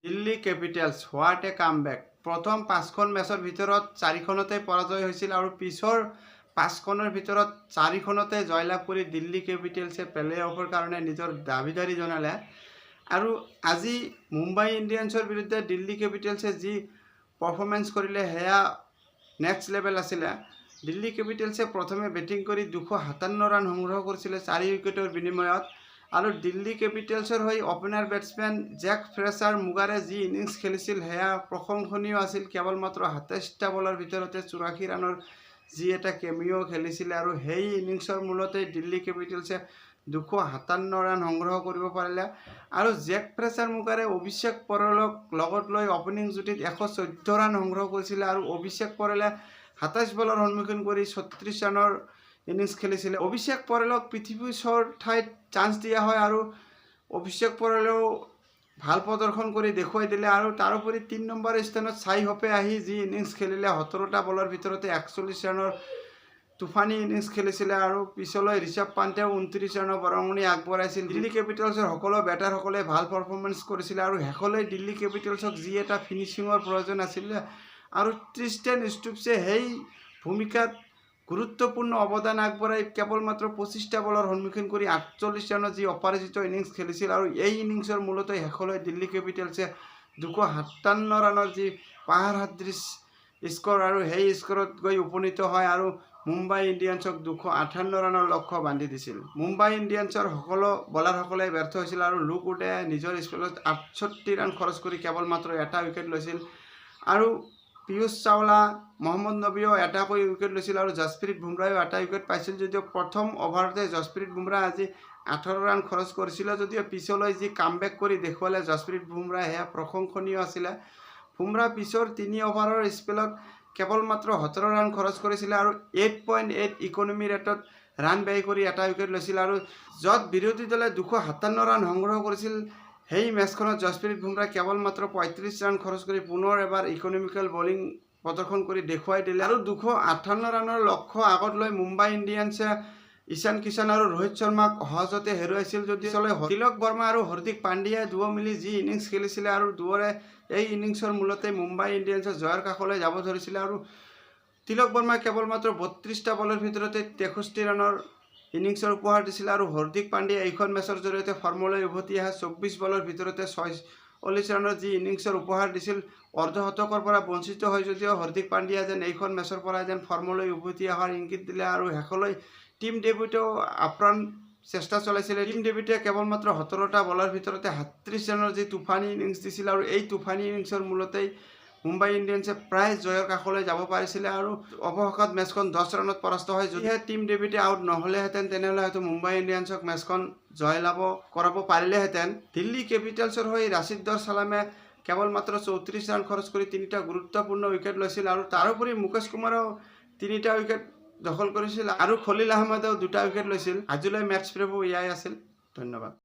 Delhi capitals what a comeback. প্ৰথম 5খন মেচৰ ভিতৰত 4খনতে পৰাজয় হৈছিল আৰু পিছৰ 5খনৰ ভিতৰত 4খনতে জয়লাভ কৰি দিল্লী কেপিটেলছে প্লে অফৰ কাৰণে নিজৰ দাবিদাৰী জনালে। আৰু আজি মুম্বাই ইণ্ডিয়ানছৰ বিৰুদ্ধে দিল্লী কেপিটেলছে যি পাৰফৰ্মেঞ্চ কৰিলে সেয়া নেক্সট লেভেল আছিলে। দিল্লী কেপিটেলছে প্ৰথমে বেটিং কৰি 257 ৰান সংগ্ৰহ কৰিছিলে 4 উইকেটৰ বিনিময়ত। আৰু দিল্লী কেপিটেলছৰ হৈ অপেনাৰ বেটছমেন জেক ফ্ৰেচাৰ মুগাৰে যি ইনিংছ খেলিছিল সেয়া প্ৰশংসনীয় আছিল। কেৱল মাত্ৰ 27টা বলৰ ভিতৰতে 84 ৰানৰ যি এটা কেমিঅ' খেলিছিলে আৰু সেই ইনিংছৰ মূলতেই দিল্লী কেপিটেলছে 257 ৰান সংগ্ৰহ কৰিব পাৰিলে। আৰু জেক ফ্ৰেচাৰ মুগাৰে অভিষেক পৰেলক লগত লৈ অপেনিং যুটিত 114 ৰান সংগ্ৰহ কৰিছিলে আৰু অভিষেক পৰেলে 27 বলৰ সন্মুখীন কৰি 36 ৰানৰ ইনিংছ খেলিছিলে। অভিষেক পৰেলক পৃথিৱীৰ ঠাইত চান্স দিয়া হয় আৰু অভিষেক পৰেলেও ভাল প্ৰদৰ্শন কৰি দেখুৱাই দিলে। আৰু তাৰোপৰি 3 নম্বৰ স্থানত চাই হোপে আহি যি ইনিংছ খেলিলে 17টা বলৰ ভিতৰতে 41 ৰানৰ তুফানী ইনিংছ খেলিছিলে আৰু পিছলৈ ঋষভ পান্তেও 29 ৰানৰ বৰঙণি আগবঢ়াইছিল। দিল্লী কেপিটেলছৰ সকলো বেটাৰসকলে ভাল পাৰফৰ্মেঞ্চ কৰিছিলে আৰু শেষলৈ দিল্লী কেপিটেলছক যি এটা ফিনিচিঙৰ প্ৰয়োজন আছিলে আৰু ট্ৰিষ্টেন ষ্টুপছে সেই ভূমিকাত গুৰুত্বপূৰ্ণ অৱদান আগবঢ়াই কেৱল মাত্ৰ 25টা বলৰ সন্মুখীন কৰি 48 ৰানৰ যি অপৰাজিত ইনিংছ খেলিছিল আৰু এই ইনিংছৰ মূলতে শেষলৈ দিল্লী কেপিটেলছে 257 ৰানৰ যি পাহাৰ সদৃশ স্ক'ৰ আৰু সেই স্ক'ৰত গৈ উপনীত হয় আৰু মুম্বাই ইণ্ডিয়ানছক 258 ৰানৰ লক্ষ্য বান্ধি দিছিল। মুম্বাই ইণ্ডিয়ানছৰ সকলো বলাৰসকলে ব্যৰ্থ হৈছিল আৰু লুক উডে নিজৰ স্পেলত 68 ৰান খৰচ কৰি কেৱল মাত্ৰ এটা উইকেট লৈছিল আৰু পীয়ুষ চাওলা মহম্মদ নবীও এটাকৈ উইকেট লৈছিল আৰু জসপ্ৰীত বুমৰাহেও এটা উইকেট পাইছিল। যদিও প্ৰথম অভাৰতে জসপ্ৰীত বুমৰাহ আজি 18 ৰান খৰচ কৰিছিল যদিও পিছলৈ যি কামবেক কৰি দেখুৱালে জসপ্ৰীত বুমৰাহ সেয়া প্ৰশংসনীয় আছিলে। বুমৰাহ পিছৰ 3 অভাৰৰ স্পেলত কেৱল মাত্ৰ 17 ৰান খৰচ কৰিছিলে আৰু 8.8 ইকনমি ৰেটত ৰান ব্যয় কৰি এটা উইকেট লৈছিল আৰু য'ত বিৰোধী দলে 257 ৰান সংগ্ৰহ কৰিছিল সেই মেচখনত জসপ্ৰীত বুমৰাহ কেৱল মাত্ৰ 35 ৰান খৰচ কৰি পুনৰ এবাৰ ইকনমিকেল বলিং প্ৰদৰ্শন কৰি দেখুৱাই দিলে আৰু 258 ৰানৰ লক্ষ্য আগত লৈ মুম্বাই ইণ্ডিয়ানছে ঈশান কিষাণ আৰু ৰোহিত শৰ্মাক সহজতে হেৰুৱাইছিল। যদিও তিলক বৰ্মা আৰু হাৰ্দিক পাণ্ডিয়াই দুয়ো মিলি যি ইনিংছ খেলিছিলে আৰু দুয়োৰে এই ইনিংছৰ মূলতে মুম্বাই ইণ্ডিয়ানছে জয়ৰ কাষলৈ যাব ধৰিছিলে আৰু তিলক বৰ্মাই কেৱল মাত্ৰ 32টা বলৰ ভিতৰতে 63 ৰানৰ ইনিংছৰ উপহাৰ দিছিল আৰু হাৰ্দিক পাণ্ডিয়াই এইখন মেচৰ জৰিয়তে ফৰ্মলৈ উভতি অহা 24 বলৰ ভিতৰতে 46 ৰানৰ যি ইনিংছৰ উপহাৰ দিছিল। অৰ্ধশতকৰ পৰা বঞ্চিত হয় যদিও হাৰ্দিক পাণ্ডিয়া যেন এইখন মেচৰ পৰা যেন ফৰ্মলৈ উভতি অহাৰ ইংগিত দিলে আৰু শেষলৈ টিম ডেবিউটেও আপ্ৰাণ চেষ্টা চলাইছিলে। টিম ডেবিউটে কেৱল মাত্ৰ 17টা বলৰ ভিতৰতে 37 ৰানৰ যি তুফানী ইনিংছ দিছিল আৰু এই তুফানী ইনিংছৰ মূলতেই মুম্বাই ইণ্ডিয়ানছে প্ৰায় জয়ৰ কাষলৈ যাব পাৰিছিলে আৰু অৱশেষত মেচখন 10 ৰানত পৰাস্ত হয়। যদিহে টিম ডেবিউটে আউট নহ'লেহেঁতেন তেনেহ'লে হয়তো মুম্বাই ইণ্ডিয়ানছক মেচখন জয়লাভ কৰাব পাৰিলেহেঁতেন। দিল্লী কেপিটেলছৰ হৈ ৰাছিদ ছালামে কেৱল মাত্ৰ 34 ৰান খৰচ কৰি 3টা গুৰুত্বপূৰ্ণ উইকেট লৈছিল আৰু তাৰোপৰি মুকেশ কুমাৰেও 3টা উইকেট দখল কৰিছিল আৰু খলিল আহমেদেও 2টা উইকেট লৈছিল। আজিলৈ মেটছ প্ৰিভিউ এয়াই আছিল। ধন্যবাদ।